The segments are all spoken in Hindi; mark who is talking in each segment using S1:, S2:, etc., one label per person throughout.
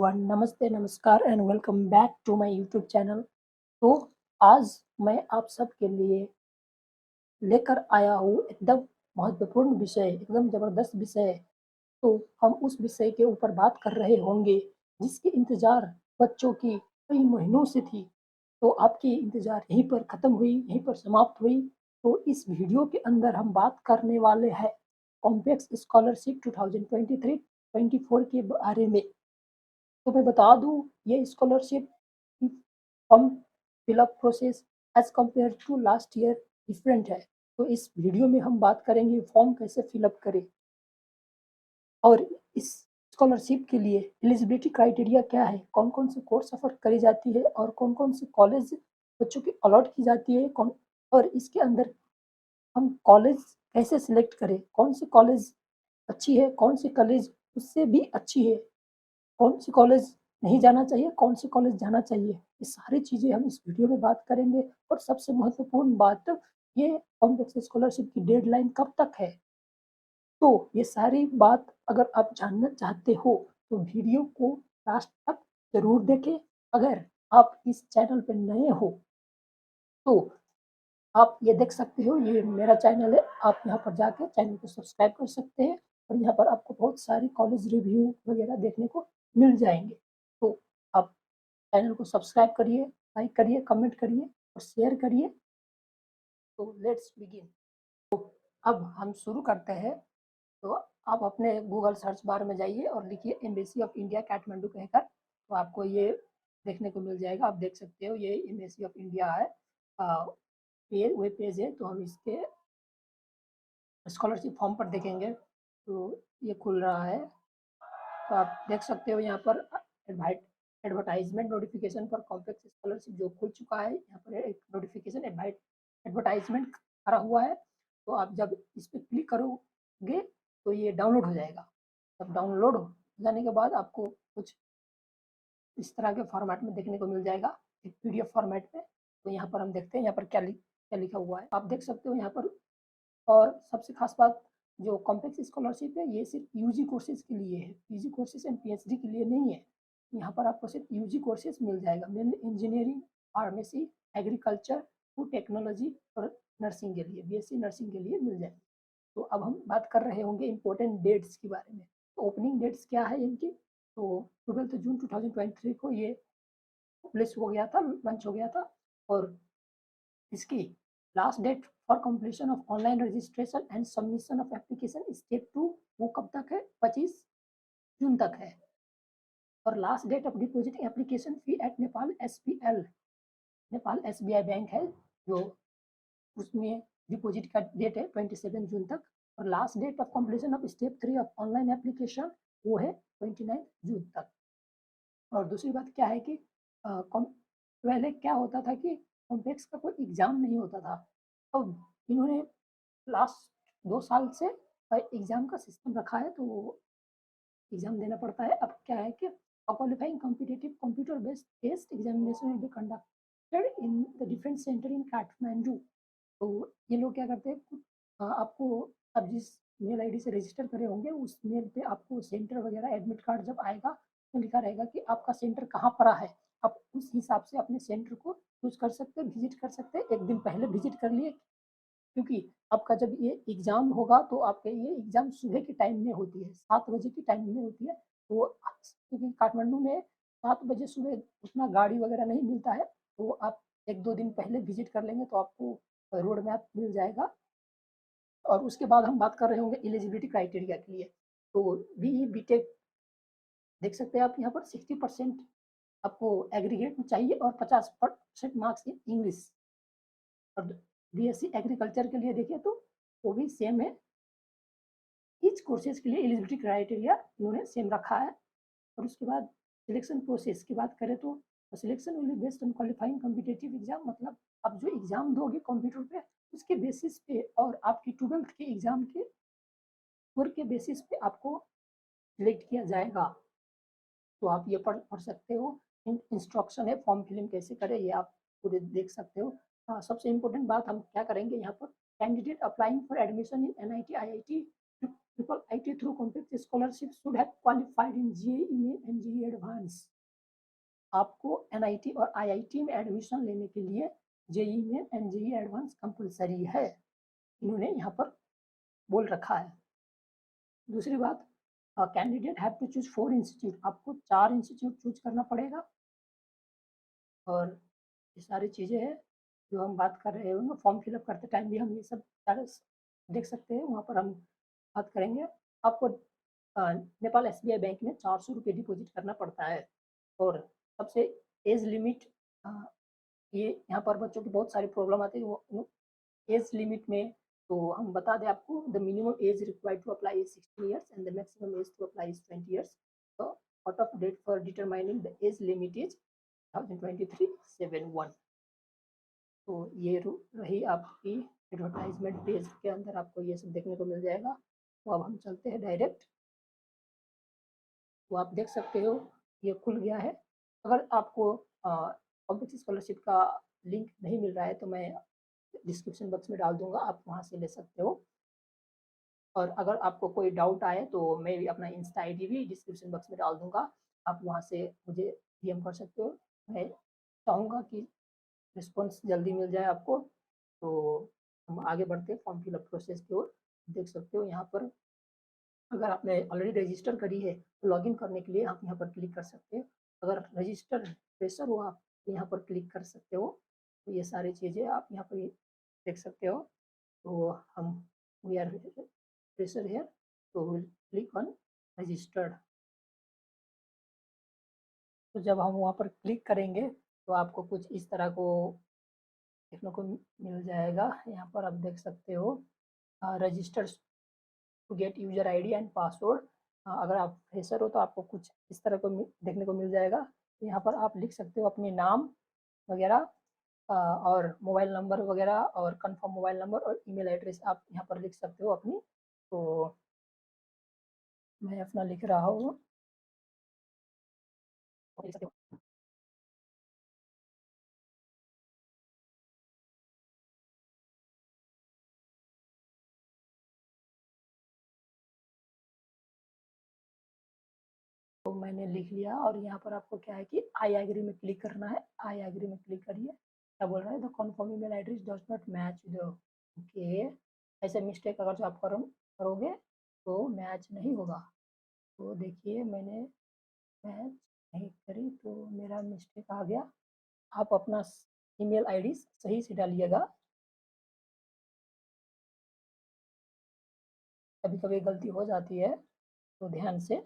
S1: एवरीवन, नमस्ते, नमस्कार and welcome back to my YouTube channel. तो आज मैं आप सबके लिए लेकर आया हूँ एकदम महत्वपूर्ण विषय, एकदम ज़बरदस्त विषय। तो हम उस विषय के ऊपर बात कर रहे होंगे, जिसकी इंतज़ार बच्चों की कई महीनों से थी। तो आपकी इंतज़ार यहीं पर ख़त्म हुई, यहीं पर समाप्त हुई। तो इस वीडियो के अंदर हम बात करने वाले हैं कॉम्प्लेक्स स्कॉलरशिप 2023-24 के बारे में। तो मैं बता दूँ, ये स्कॉलरशिप की form fill up process as compare to last year different है। तो इस वीडियो में हम बात करेंगे फॉर्म कैसे फिलअप करें और इस स्कॉलरशिप के लिए एलिजिबिलिटी क्राइटेरिया क्या है, कौन-कौन से कोर्स ऑफ़र करी जाती है और कौन-कौन से कॉलेज बच्चों की अलॉट की जाती है, कौन और इसके अंदर हम कॉलेज कैसे सिलेक्ट करें, कौन सी कॉलेज अच्छी है, कौन सी कॉलेज उससे भी अच्छी है। कौन सी कॉलेज नहीं जाना चाहिए, कौन से कॉलेज जाना चाहिए, ये सारी चीज़ें हम इस वीडियो में बात करेंगे। और सबसे महत्वपूर्ण बात, ये कॉम्प्लेक्स स्कॉलरशिप की डेडलाइन कब तक है? तो ये सारी बात अगर आप जानना चाहते हो, तो वीडियो को लास्ट तक ज़रूर देखें। अगर आप इस चैनल पे नए हो, तो आप ये देख सकते हो, ये मेरा चैनल है, आप यहाँ पर जाके चैनल को सब्सक्राइब कर सकते हैं और यहाँ पर आपको बहुत सारी कॉलेज रिव्यू वगैरह देखने को मिल जाएँगे। तो आप चैनल को सब्सक्राइब करिए, लाइक करिए, कमेंट करिए और शेयर करिए। तो लेट्स बिगिन। अब हम शुरू करते हैं। तो आप अपने गूगल सर्च बार में जाइए और लिखिए एम्बेसी ऑफ इंडिया काठमांडू कहकर, तो आपको ये देखने को मिल जाएगा। आप देख सकते हो, ये एम्बेसी ऑफ इंडिया है, ये वेब पेज है। तो हम इसके स्कॉलरशिप फॉर्म पर देखेंगे, तो ये खुल रहा है। तो आप देख सकते हो यहाँ पर एडवाइट advertisement notification for complex scholarship जो खुल चुका है। यहाँ पर एक नोटिफिकेशन एडवर्टाइजमेंट करा हुआ है। तो आप जब इस पर क्लिक करोगे, तो ये डाउनलोड हो जाएगा। जब डाउनलोड हो जाने के बाद आपको कुछ इस तरह के फॉर्मेट में देखने को मिल जाएगा, एक पीडीएफ फॉर्मेट में। तो यहाँ पर हम देखते हैं यहाँ पर क्या लिखा हुआ है, आप देख सकते हो यहाँ पर। और सबसे खास बात, जो कॉम्प्लेक्स स्कॉलरशिप है, ये सिर्फ यूजी कोर्सेज के लिए है, पीजी कोर्सेज एंड पीएचडी के लिए नहीं है। यहाँ पर आपको सिर्फ यूजी कोर्सेज मिल जाएगा, mainly engineering, pharmacy, agriculture, food technology और नर्सिंग के लिए, बीएससी नर्सिंग के लिए मिल जाएगी। तो अब हम बात कर रहे होंगे इम्पोर्टेंट डेट्स के बारे में। तो ओपनिंग डेट्स क्या है इनकी? तो 12 जून 2023 को ये पब्लिश हो गया था, लॉन्च हो गया था। और इसकी last date for completion of online registration and submission of application step 2, वो कब तक है? 25 जून तक है। और last date of depositing application fee at Nepal SPL, Nepal SBI bank है जो, उसमें डिपॉजिट का डेट है 27 जून तक। और last date of completion of step 3 of online application, वो है 29 जून तक। और दूसरी बात क्या है कि पहले क्या होता था कि कॉम्प्लेक्स का कोई एग्ज़ाम नहीं होता था। अब इन्होंने लास्ट 2 साल से एग्ज़ाम का सिस्टम रखा है, तो एग्ज़ाम देना पड़ता है। अब क्या है कि a qualifying competitive computer based test examination will be conducted in the different centre in Kathmandu. तो ये लोग क्या करते हैं, आपको, आप जिस मेल आईडी से रजिस्टर करे होंगे, उस मेल पे आपको सेंटर वगैरह एडमिट कार्ड जब आएगा, तो लिखा रहेगा कि आपका सेंटर कहाँ पड़ा है। आप उस हिसाब से अपने सेंटर को चूज़ कर सकते हैं, विज़िट कर सकते हैं। 1 दिन पहले विज़िट कर लिए, क्योंकि आपका जब ये एग्ज़ाम होगा, तो आपके ये एग्ज़ाम सुबह के टाइम में होती है, 7 बजे की टाइम में होती है। तो क्योंकि काठमांडू में 7 बजे सुबह उतना गाड़ी वगैरह नहीं मिलता है, तो आप 1-2 दिन पहले विज़िट कर लेंगे, तो आपको रोड मैप मिल जाएगा। और उसके बाद हम बात कर रहे होंगे एलिजिबिलिटी क्राइटेरिया के लिए। तो बीई बीटेक देख सकते हैं आप यहाँ पर 60% आपको एग्रीगेट में चाहिए और 50% मार्क्स इन इंग्लिश। और बीएससी एग्रीकल्चर के लिए देखिए, तो वो भी सेम है। ईच कोर्सेज के लिए एलिजिबिलिटी क्राइटेरिया इन्होंने सेम रखा है। और उसके बाद सिलेक्शन प्रोसेस की बात करें, तो selection will be based on qualifying competitive exam, मतलब आप जो एग्जाम दोगे कंप्यूटर पे, उसके बेसिस पे और आपकी 12th के एग्जाम के स्कोर के बेसिस पे आपको सिलेक्ट किया जाएगा। तो आप ये पढ़ सकते हो। इंस्ट्रक्शन है फॉर्म फिलिंग कैसे करें, ये आप पूरे देख सकते हो। सबसे इम्पोर्टेंट बात हम क्या करेंगे यहाँ पर, candidate applying for admission in NIT IIT triple IT through complex scholarship should have qualified in JEE Main and JEE Advance. आपको NIT और IIT में एडमिशन लेने के लिए JEE Main and JEE Advance compulsory है, इन्होंने यहाँ पर बोल रखा है। दूसरी बात, candidate have to choose 4 institute, आपको 4 इंस्टीट्यूट चूज करना पड़ेगा। और ये सारी चीज़ें हैं जो हम बात कर रहे हैं, फॉर्म फिलअप करते टाइम भी हम ये सब सारे देख सकते हैं, वहाँ पर हम बात करेंगे। आपको नेपाल SBI बैंक में 400 रुपये डिपॉजिट करना पड़ता है। और सबसे एज लिमिट, ये यहाँ पर बच्चों की बहुत सारी प्रॉब्लम आती है, वो एज लिमिट में तो हम बता दें आपको, the minimum age required to apply is 16 years and the maximum age to apply is 20 years। तो cut off date for determining the age limit is 2023-7/1। तो ये रही आपकी एडवर्टाइजमेंट पेज के अंदर आपको ये सब देखने को मिल जाएगा। तो अब हम चलते हैं डायरेक्ट, तो आप देख सकते हो ये खुल गया है। अगर आपको कॉम्प्लेक्स स्कॉलरशिप का लिंक नहीं मिल रहा है तो मैं डिस्क्रिप्शन बॉक्स में डाल दूंगा, आप वहाँ से ले सकते हो। और अगर आपको कोई डाउट आए तो मैं भी अपना इंस्टा ID भी डिस्क्रिप्शन बॉक्स में डाल दूंगा, आप वहाँ से मुझे DM कर सकते हो। मैं चाहूँगा कि रिस्पॉन्स जल्दी मिल जाए आपको। तो हम आगे बढ़ते हैं फॉर्म फिलअप प्रोसेस की ओर। देख सकते हो यहाँ पर, अगर आपने ऑलरेडी रजिस्टर करी है तो लॉगिन करने के लिए आप यहाँ पर क्लिक कर सकते हो। अगर रजिस्टर फ्रेशर हो आप तो यहाँ पर क्लिक कर सकते हो। तो ये सारी चीज़ें आप यहाँ पर देख सकते हो। तो हम वी आर फ्रेशर हियर, तो विल क्लिक ऑन रजिस्टर्ड। तो जब हम वहाँ पर क्लिक करेंगे तो आपको कुछ इस तरह को देखने को मिल जाएगा। यहाँ पर आप देख सकते हो register to get user ID and password. अगर आप फ्रेशर हो तो आपको कुछ इस तरह को देखने को मिल जाएगा। तो यहाँ पर आप लिख सकते हो अपने नाम वगैरह और मोबाइल नंबर वगैरह और कंफर्म मोबाइल नंबर और ईमेल एड्रेस आप यहाँ पर लिख सकते हो अपनी। तो मैं अपना लिख रहा हूँ, तो मैंने लिख लिया। और यहाँ पर आपको क्या है कि आई एग्री में क्लिक करना है। आई एग्री में क्लिक करिए। क्या बोल रहा है, the confirm email address does not match the, okay, ऐसे मिस्टेक अगर जो आप करोगे तो मैच नहीं होगा। तो देखिए मैंने मैच नहीं करी तो मेरा मिस्टेक आ गया। आप अपना ईमेल ID सही से डालिएगा, कभी कभी गलती हो जाती है तो ध्यान से।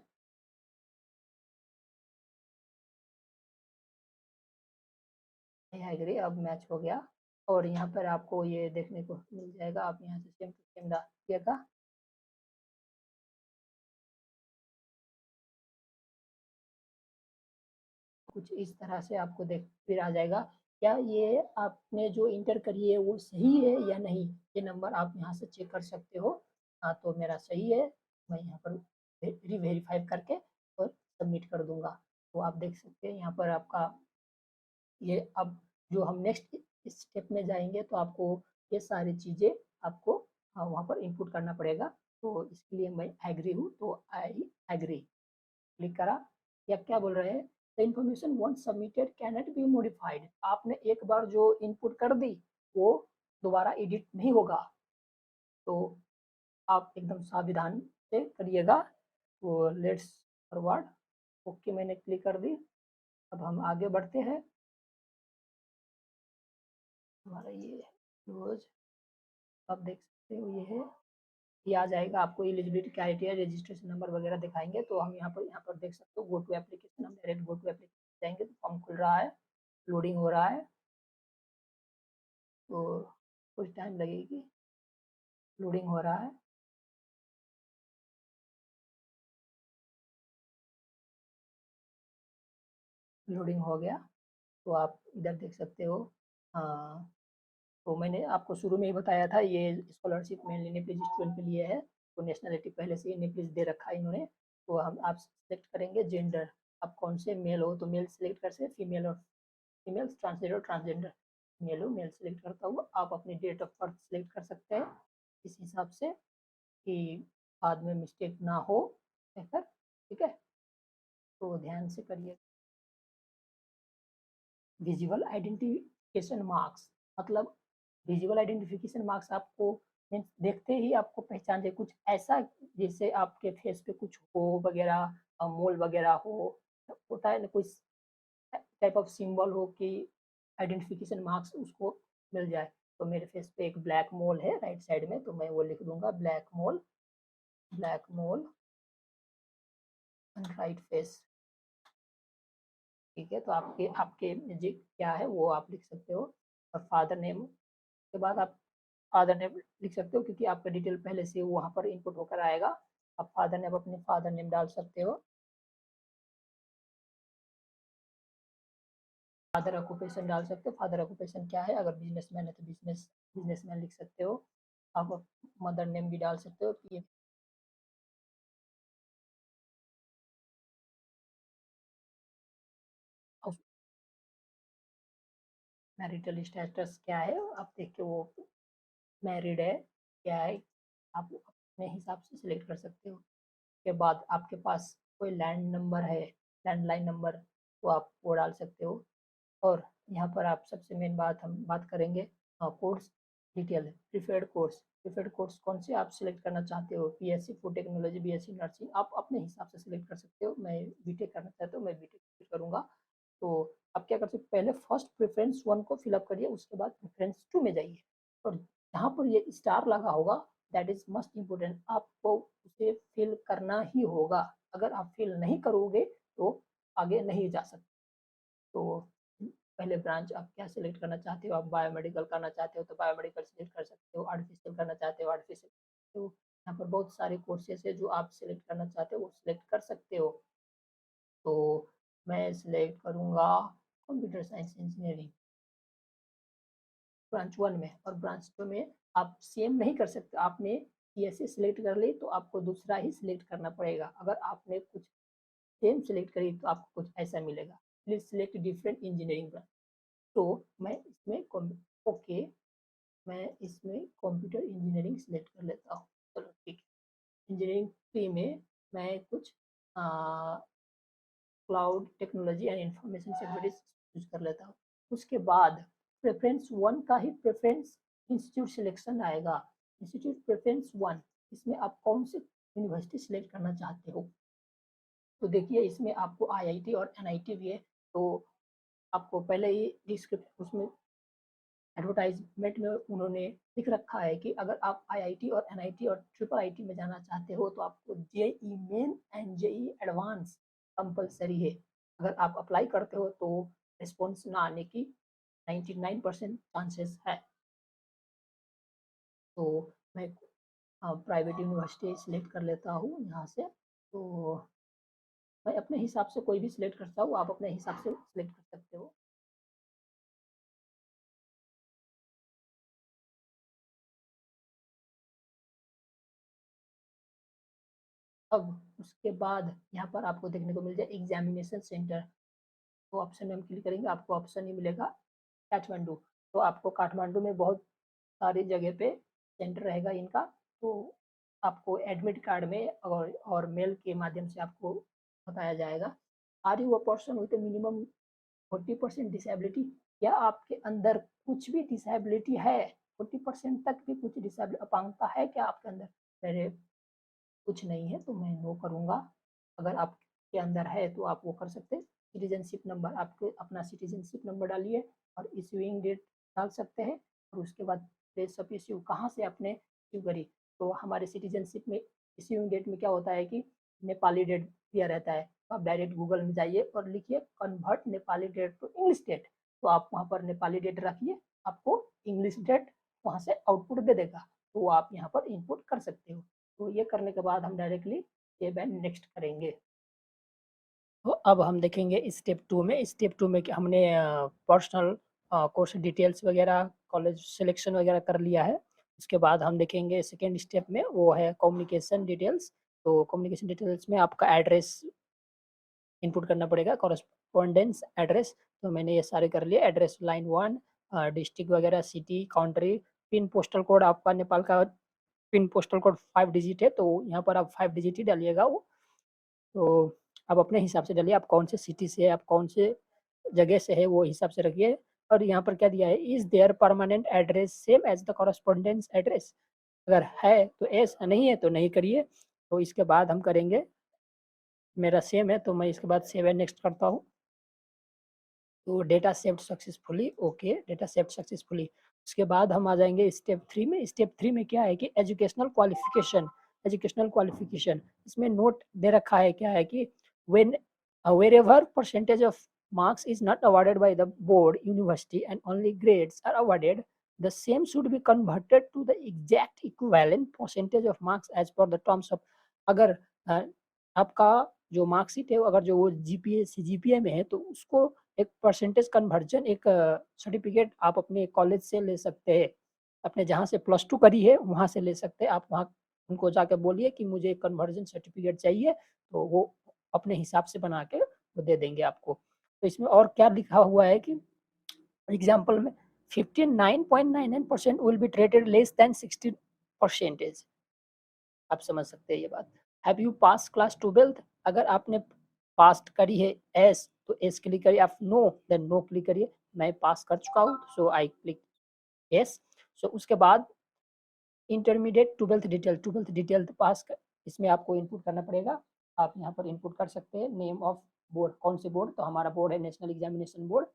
S1: आई एग्री, अब मैच हो गया। और यहाँ पर आपको ये देखने को मिल जाएगा, आप यहाँ से सेम टू सेम डालिएगा। कुछ इस तरह से आपको देख फिर आ जाएगा, क्या ये आपने जो इंटर करी है वो सही है या नहीं, ये नंबर आप यहाँ से चेक कर सकते हो। हाँ तो मेरा सही है, मैं यहाँ पर वेरीफाई करके और सबमिट कर दूंगा। तो आप देख सकते हैं यहाँ पर आपका ये, अब जो हम नेक्स्ट स्टेप में जाएंगे तो आपको ये सारी चीज़ें आपको वहाँ पर इनपुट करना पड़ेगा। तो इसके लिए मैं एग्री हूँ, तो आई एग्री क्लिक करा। या क्या बोल रहे हैं, the information once submitted can not be modified, आपने एक बार जो इनपुट कर दी वो दोबारा एडिट नहीं होगा। तो आप एकदम सावधान से करिएगा। तो लेट्स फॉरवर्ड, ओके मैंने क्लिक कर दी। अब हम आगे बढ़ते हैं। हमारा ये रोज आप देख सकते हो ये है, ये आ जाएगा। आपको एलिजिबिलिटी क्राइटेरिया रजिस्ट्रेशन नंबर वगैरह दिखाएंगे। तो हम यहाँ पर देख सकते हो गो टू एप्लीकेशन, हम डायरेक्ट गो टू एप्लीकेशन जाएंगे तो फॉर्म खुल रहा है, लोडिंग हो रहा है, तो कुछ टाइम लगेगी, लोडिंग हो रहा है। लोडिंग हो गया। तो आप इधर देख सकते हो। हाँ, तो मैंने आपको शुरू में ही बताया था ये स्कॉलरशिप मेनली नेप्लीज स्टूडेंट के लिए है। तो नेशनलिटी पहले से ही नेप्लीज दे रखा है इन्होंने। तो हम आप सेलेक्ट करेंगे जेंडर, आप कौन से मेल हो तो मेल सेलेक्ट कर से, फीमेल और फीमेल, ट्रांसजेंडर ट्रांसजेंडर, मेल हो मेल सेलेक्ट करता हुआ आप अपनी डेट ऑफ बर्थ सेलेक्ट कर सकते हैं इस हिसाब से कि बाद में मिस्टेक ना हो बेहतर, ठीक है, तो ध्यान से करिए। विजुअल आइडेंटिफिकेशन मार्क्स मतलब विजुअल आइडेंटिफिकेशन मार्क्स आपको मीन्स देखते ही आपको पहचान दे, कुछ ऐसा जैसे आपके फेस पे कुछ हो वगैरह, मोल वगैरह होता है ना, कुछ टाइप ऑफ सिंबल हो कि आइडेंटिफिकेशन मार्क्स उसको मिल जाए। तो मेरे फेस पे एक ब्लैक मोल है राइट साइड में, तो मैं वो लिख दूंगा ब्लैक मोल, ब्लैक मोल राइट फेस, ठीक है। तो आपके आपके जी क्या है वो आप लिख सकते हो, और फादर नेम के बाद आप फादर नेम लिख सकते हो, क्योंकि आपका डिटेल पहले से वहाँ पर इनपुट होकर आएगा। आप फादर नेम अपने फादर नेम डाल सकते हो। फादर ऑक्यूपेशन डाल सकते हो, फादर ऑक्यूपेशन क्या है, अगर बिजनेसमैन है तो बिजनेसमैन लिख सकते हो। आप मदर नेम भी डाल सकते हो कि मैरिटल स्टेटस क्या है आप देख के वो मैरिड है क्या है, आप अपने हिसाब से सिलेक्ट कर सकते हो। के बाद आपके पास कोई लैंड नंबर है, लैंडलाइन नंबर, तो आप वो डाल सकते हो। और यहाँ पर आप सबसे मेन बात हम बात करेंगे कोर्स डिटेल, प्रीफर्ड कोर्स कौन से आप सिलेक्ट करना चाहते हो, BSc food technology, BSc nursing, आप अपने हिसाब से सिलेक्ट कर सकते हो। मैं बीटेक करना चाहता हूँ, मैं बीटेक करूँगा। तो आप क्या कर सकते हो, पहले फर्स्ट प्रेफरेंस 1 को फिलअप करिए, उसके बाद प्रेफरेंस 2 में जाइए, और जहाँ पर ये स्टार लगा होगा दैट इज मस्ट इम्पोर्टेंट, आपको उसे फिल करना ही होगा। अगर आप फिल नहीं करोगे तो आगे नहीं जा सकते। तो पहले ब्रांच आप क्या सिलेक्ट करना चाहते हो, आप बायोमेडिकल करना चाहते हो तो बायोमेडिकल सिलेक्ट कर सकते हो, आर्टिफिशियल करना चाहते हो आर्टिफिशियल, तो यहाँ पर बहुत सारे कोर्सेज है जो आप सिलेक्ट करना चाहते हो वो सिलेक्ट कर सकते हो। तो मैं सिलेक्ट करूँगा कंप्यूटर साइंस इंजीनियरिंग ब्रांच 1 में, और ब्रांच 2 में आप सेम नहीं कर सकते, आपने सीएससी सिलेक्ट कर ली तो आपको दूसरा ही सिलेक्ट करना पड़ेगा। अगर आपने कुछ सेम सिलेक्ट करी तो आपको कुछ ऐसा मिलेगा, please select different engineering branch. तो मैं इसमें ओके, मैं इसमें कंप्यूटर इंजीनियरिंग सिलेक्ट कर लेता हूँ। चलो ठीक है, इंजीनियरिंग 3 में मैं कुछ cloud technology and information security choose कर लेता हूँ। उसके बाद प्रेफरेंस 1 का ही प्रेफरेंस इंस्टीट्यूट सिलेक्शन आएगा, इंस्टीट्यूट प्रेफरेंस 1, इसमें आप कौन से यूनिवर्सिटी सिलेक्ट करना चाहते हो। तो देखिए इसमें आपको आईआईटी और एनआईटी भी है, तो आपको पहले ही डिस्क्रिप्शन उसमें एडवर्टाइजमेंट में उन्होंने लिख रखा है कि अगर आप आईआईटी और एनआईटी और ट्रिपल आईटी में जाना चाहते हो तो आपको JEE main and JEE advance compulsory है। अगर आप अप्लाई करते हो तो रिस्पॉन्स ना आने की 99% चांसेस है। तो मैं प्राइवेट यूनिवर्सिटी सिलेक्ट कर लेता हूँ यहाँ से। तो मैं अपने हिसाब से कोई भी सिलेक्ट करता हूँ, आप अपने हिसाब से सिलेक्ट कर सकते हो। अब उसके बाद यहाँ पर आपको देखने को मिल जाए एग्जामिनेशन सेंटर, तो ऑप्शन में हम क्लिक करेंगे, आपको ऑप्शन ही मिलेगा काठमांडू। तो आपको काठमांडू में बहुत सारी जगह पे सेंटर रहेगा इनका, तो आपको एडमिट कार्ड में और मेल के माध्यम से आपको बताया जाएगा। Are you a person with minimum 40% disability, क्या आपके अंदर कुछ भी डिसेबिलिटी है, 40% तक भी कुछ डिसेबिलिटी अपांगता है क्या आपके अंदर। मेरे कुछ नहीं है तो मैं नो करूँगा। अगर आपके अंदर है तो आप वो कर सकते हैं। सिटीजनशिप नंबर, आपके अपना सिटीजनशिप नंबर डालिए और इशूइंग डेट डाल सकते हैं, और उसके बाद प्लेस ऑफ इश्यू कहाँ से आपने इश्यू करी। तो हमारे सिटीजनशिप में इशूइंग डेट में क्या होता है कि नेपाली डेट दिया रहता है, तो आप डायरेक्ट गूगल में जाइए और लिखिए convert Nepali date to English date, तो आप वहाँ पर नेपाली डेट रखिए, आपको इंग्लिश डेट वहाँ से आउटपुट दे देगा, तो आप यहाँ पर इनपुट कर सकते हो। तो ये करने के बाद हम डायरेक्टली सेव एंड नेक्स्ट करेंगे। तो अब हम देखेंगे स्टेप 2 में, स्टेप 2 में हमने पर्सनल कोर्स डिटेल्स वगैरह कॉलेज सिलेक्शन वगैरह कर लिया है। उसके बाद हम देखेंगे सेकेंड स्टेप में, वो है कम्युनिकेशन डिटेल्स। तो कम्युनिकेशन डिटेल्स में आपका एड्रेस इनपुट करना पड़ेगा, कॉरेस्पॉन्डेंस एड्रेस, तो मैंने ये सारे कर लिए। एड्रेस लाइन 1, डिस्ट्रिक्ट वगैरह, city, country, pin, postal code आपका नेपाल का पिन पोस्टल कोड 5 डिजिट है, तो यहाँ पर आप 5 डिजिट ही डालिएगा वो। तो आप अपने हिसाब से डालिए, आप कौन से सिटी से है, आप कौन से जगह से है, वो हिसाब से रखिए। और यहाँ पर क्या दिया है, is there permanent address same as the correspondence address? अगर है तो येस, नहीं है तो नहीं करिए। तो इसके बाद हम करेंगे, मेरा सेम है तो मैं इसके बाद सेव एंड नेक्स्ट करता हूँ। तो data saved successfully, okay, data saved successfully. उसके बाद हम आ जाएंगे स्टेप 3 में। स्टेप 3 में क्या है कि एजुकेशनल क्वालिफिकेशन। एजुकेशनल क्वालिफिकेशन, इसमें नोट दे रखा है, क्या है कि when wherever percentage of marks is not awarded by the board university and only grades are awarded, the same should be converted to the exact equivalent percentage of marks as per the terms of। अगर आपका जो मार्कशीट है, अगर जो वो जीपीए सीजीपीए में है, तो उसको एक परसेंटेज कन्वर्जन, एक सर्टिफिकेट आप अपने कॉलेज से ले सकते हैं, अपने जहाँ से +2 करी है वहाँ से ले सकते हैं। आप वहाँ उनको जाके बोलिए कि मुझे कन्वर्जन सर्टिफिकेट चाहिए, तो वो अपने हिसाब से बना के वो दे देंगे आपको। तो इसमें और क्या लिखा हुआ है कि एग्जाम्पल में 59.99% will be treated less than 60%। आप समझ सकते हैं ये बात। Have you pass class 12th? अगर आपने पास करी है एस, तो एस क्लिक करिए, आप नो देन नो क्लिक करिए। मैं पास कर चुका हूँ, सो आई क्लिक यस। सो उसके बाद इंटरमीडिएट 12th डिटेल पास कर, इसमें आपको इनपुट करना पड़ेगा। आप यहाँ पर इनपुट कर सकते हैं नेम ऑफ बोर्ड, कौन से बोर्ड, तो हमारा बोर्ड है national examination board.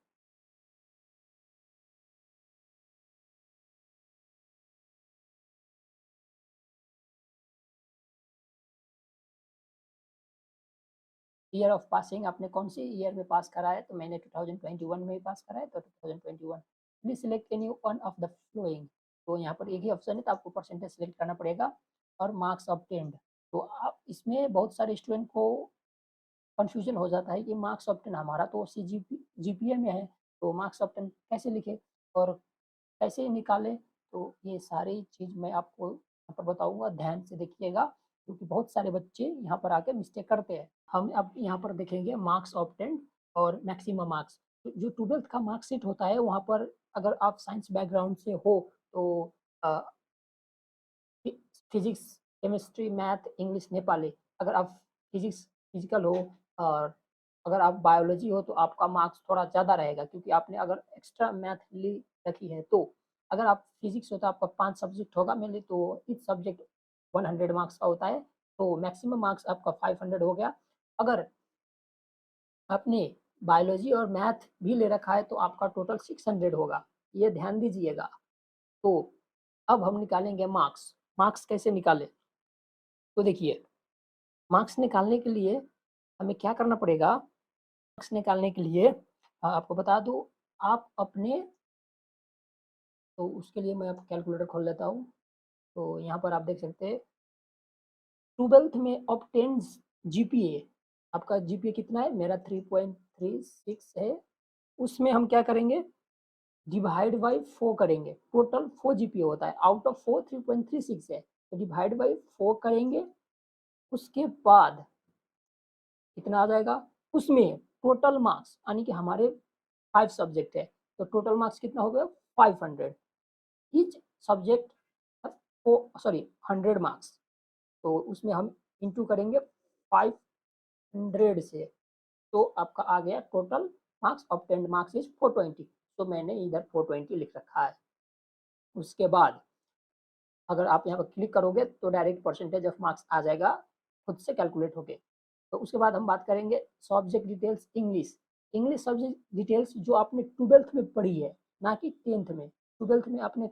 S1: Year of passing, आपने कौन से ईयर में पास करा है, तो मैंने 2021 में ही पास करा है, तो 2021। Please select any one of the flowing, तो यहाँ पर एक ही ऑप्शन है, तो आपको परसेंटेज सिलेक्ट करना पड़ेगा। और मार्क्स ऑब्टेन्ड, तो आप इसमें बहुत सारे स्टूडेंट को कंफ्यूजन हो जाता है कि मार्क्स ऑब्टेन, हमारा तो जीपीए में है, तो मार्क्स ऑब्टेन कैसे लिखे और कैसे निकाले। तो ये सारी चीज़ मैं आपको यहाँ पर बताऊंगा, ध्यान से देखिएगा, क्योंकि बहुत सारे बच्चे यहाँ पर आके मिस्टेक करते हैं। हम अब यहाँ पर देखेंगे मार्क्स ऑब्टेन्ड और मैक्सिमम मार्क्स। तो जो 12th का मार्कशीट होता है, वहाँ पर अगर आप साइंस बैकग्राउंड से हो, तो physics, chemistry, math, English, Nepali, अगर आप फिजिकल हो, और अगर आप बायोलॉजी हो, तो आपका मार्क्स थोड़ा ज़्यादा रहेगा, क्योंकि आपने अगर एक्स्ट्रा मैथ ली रखी है। तो अगर आप फिजिक्स हो तो आपका 5 सब्जेक्ट होगा मेनली, तो इच सब्जेक्ट 100 मार्क्स का होता है, तो मैक्सिमम मार्क्स आपका 500 हो गया। अगर आपने बायोलॉजी और मैथ भी ले रखा है, तो आपका टोटल 600 होगा, ये ध्यान दीजिएगा। तो अब हम निकालेंगे मार्क्स। मार्क्स कैसे निकाले, तो देखिए, मार्क्स निकालने के लिए हमें क्या करना पड़ेगा। मार्क्स निकालने के लिए आपको बता दूं, आप अपने, तो उसके लिए मैं आप कैलकुलेटर खोल लेता हूँ। तो यहाँ पर आप देख सकते हैं 12th में ऑब्टेन जीपीए, आपका जीपीए कितना है, मेरा 3.36 है। उसमें हम क्या करेंगे, डिवाइड बाई 4 करेंगे। टोटल 4 जीपीए होता है, आउट ऑफ 4 3.36 है, तो डिवाइड बाई 4 करेंगे। उसके बाद कितना आ जाएगा, उसमें टोटल मार्क्स, यानी कि हमारे 5 सब्जेक्ट है, तो टोटल मार्क्स कितना हो गया, 500। ईच सब्जेक्ट को, सॉरी, 100 मार्क्स, तो उसमें हम इंटू करेंगे 500 से, तो आपका आ गया total marks of 10 marks is 420। तो मैंने इधर 420 लिख रखा है। उसके बाद अगर आप यहाँ पर क्लिक करोगे, तो डायरेक्ट परसेंटेज ऑफ मार्क्स आ जाएगा, खुद से कैलकुलेट होके। तो उसके बाद हम बात करेंगे subject details English. English subject details जो आपने 12th में पढ़ी है, ना कि 10th में। 12th में आपने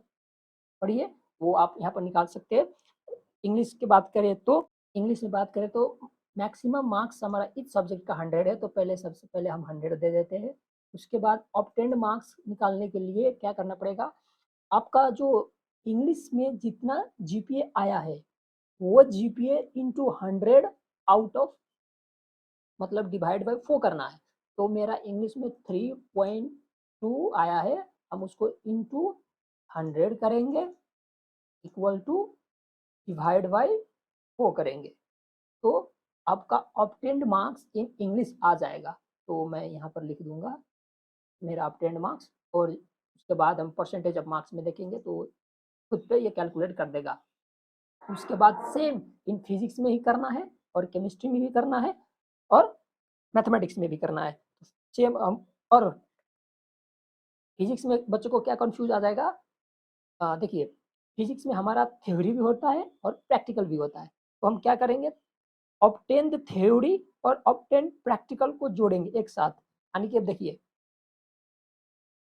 S1: पढ़ी है, वो आप यहाँ पर निकाल सकते हैं। इंग्लिश की बात करें तो, इंग्लिश में बात करें तो मैक्सिमम मार्क्स हमारा इस सब्जेक्ट का 100 है, तो पहले सबसे पहले हम 100 दे देते हैं। उसके बाद ऑब्टेन्ड मार्क्स निकालने के लिए क्या करना पड़ेगा, आपका जो इंग्लिश में जितना जीपीए आया है, वो जीपीए इंटू 100 आउट ऑफ, मतलब डिवाइड बाई 4 करना है। तो मेरा इंग्लिश में 3.2 आया है, हम उसको इंटू 100 करेंगे, इक्वल टू डिवाइड बाई 4 करेंगे, तो आपका ऑब्टेन्ड मार्क्स इन इंग्लिश आ जाएगा। तो मैं यहाँ पर लिख दूंगा मेरा ऑब्टेन्ड मार्क्स, और उसके बाद हम परसेंटेज ऑफ मार्क्स में देखेंगे, तो खुद पे ये कैलकुलेट कर देगा। उसके बाद सेम इन फिजिक्स में ही करना है और केमिस्ट्री में भी करना है और मैथमेटिक्स में भी करना है सेम। और फिजिक्स में बच्चों को क्या कंफ्यूज आ जाएगा, देखिए फिजिक्स में हमारा थ्योरी भी होता है और प्रैक्टिकल भी होता है। तो हम क्या करेंगे, ऑब्टेन द थ्योरी और ऑब्टेन प्रैक्टिकल को जोड़ेंगे एक साथ। यानी कि देखिए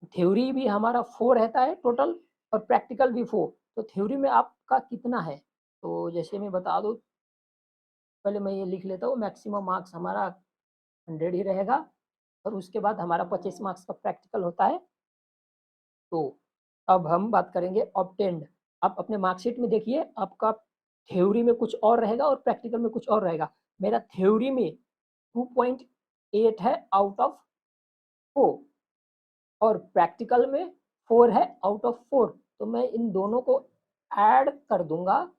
S1: थ्योरी भी हमारा 4 रहता है टोटल और प्रैक्टिकल भी 4। तो थ्योरी में आपका कितना है, तो जैसे मैं बता दूँ, पहले मैं ये लिख लेता हूँ, मैक्सिमम मार्क्स हमारा 100 ही रहेगा और उसके बाद हमारा 25 मार्क्स का प्रैक्टिकल होता है। तो अब हम बात करेंगे ऑब्टेन्ड। आप अपने मार्कशीट में देखिए, आपका थ्योरी में कुछ और रहेगा और प्रैक्टिकल में कुछ और रहेगा। मेरा थ्योरी में 2.8 है आउट ऑफ 4 और प्रैक्टिकल में 4 है आउट ऑफ 4। तो मैं इन दोनों को ऐड कर दूंगा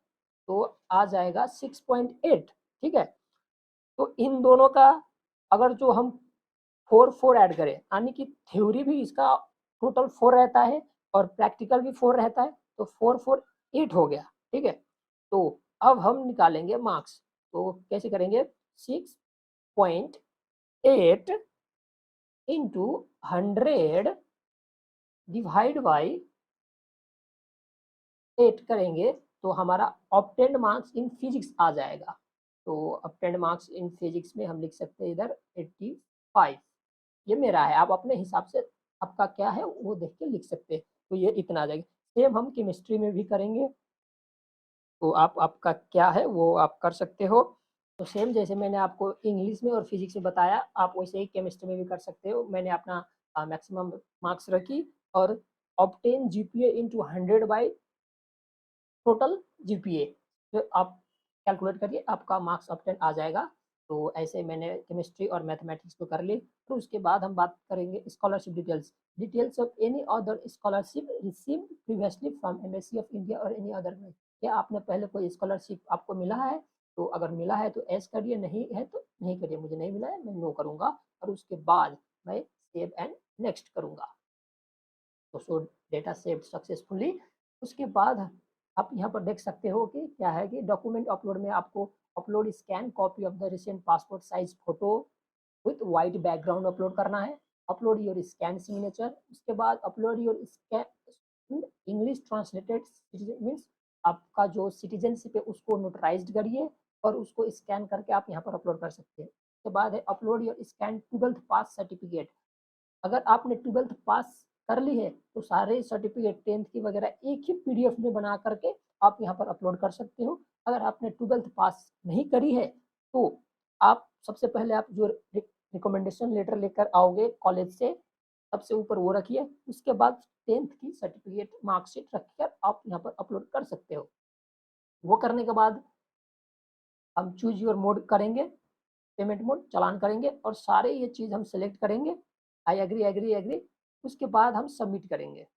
S1: तो आ जाएगा 6.8। ठीक है, तो इन दोनों का अगर जो हम 4 ऐड करें, यानी कि थ्योरी भी इसका टोटल 4 रहता है और प्रैक्टिकल भी 4 रहता है, तो 4 8 हो गया। ठीक है, तो अब हम निकालेंगे मार्क्स। तो कैसे करेंगे, 6.8 इंटू 100 डिवाइड बाई 8 करेंगे तो हमारा ऑब्टेन्ड मार्क्स इन फिजिक्स आ जाएगा। तो ऑब्टेन्ड मार्क्स इन फिजिक्स में हम लिख सकते हैं इधर 85। ये मेरा है, आप अपने हिसाब से आपका क्या है वो देख के लिख सकते हैं। तो ये इतना आ जाएगा। सेम हम केमिस्ट्री में भी करेंगे, तो आप आपका क्या है वो आप कर सकते हो। तो सेम जैसे मैंने आपको इंग्लिश में और फिजिक्स में बताया, आप वैसे ही केमिस्ट्री में भी कर सकते हो। मैंने अपना मैक्सिमम मार्क्स रखी और obtain GPA into 100 by total GPA, तो आप कैलकुलेट करिए, आपका मार्क्स ऑब्टेन आ जाएगा। तो ऐसे मैंने केमिस्ट्री और मैथमेटिक्स को कर ली। तो उसके बाद हम बात करेंगे scholarship details. Details of any other scholarship receive previously from embassy of India और एनी अदर में। क्या आपने पहले कोई स्कॉलरशिप आपको मिला है, तो अगर मिला है तो एस करिए, नहीं है तो नहीं करिए। मुझे नहीं मिला है, मैं नो करूँगा और उसके बाद मैं सेव एंड नेक्स्ट करूँगा। तो सो डेटा सेव्ड सक्सेसफुली। उसके बाद आप यहाँ पर देख सकते हो कि क्या है कि डॉक्यूमेंट अपलोड में आपको upload scan copy of the recent passport size photo with white background upload करना है। Upload your scan signature. उसके बाद upload your scan English translated means आपका जो सिटीजनशिप है उसको नोटराइज्ड करिए और उसको स्कैन करके आप यहाँ पर अपलोड कर सकते हैं। उसके बाद है upload your scan 12th pass certificate. अगर आपने 12th पास कर ली है तो सारे सर्टिफिकेट 10th की वगैरह एक ही पीडीएफ में बना करके आप यहाँ पर अपलोड कर सकते हो। अगर आपने 12th पास नहीं करी है तो आप सबसे पहले आप जो रिकमेंडेशन लेटर लेकर आओगे कॉलेज से, सबसे ऊपर वो रखिए। उसके बाद 10th की सर्टिफिकेट मार्कशीट रखकर आप यहाँ पर अपलोड कर सकते हो। वो करने के बाद हम चूज योर मोड करेंगे, पेमेंट मोड चालान करेंगे और सारे ये चीज़ हम सेलेक्ट करेंगे। I agree agree agree. उसके बाद हम सबमिट करेंगे।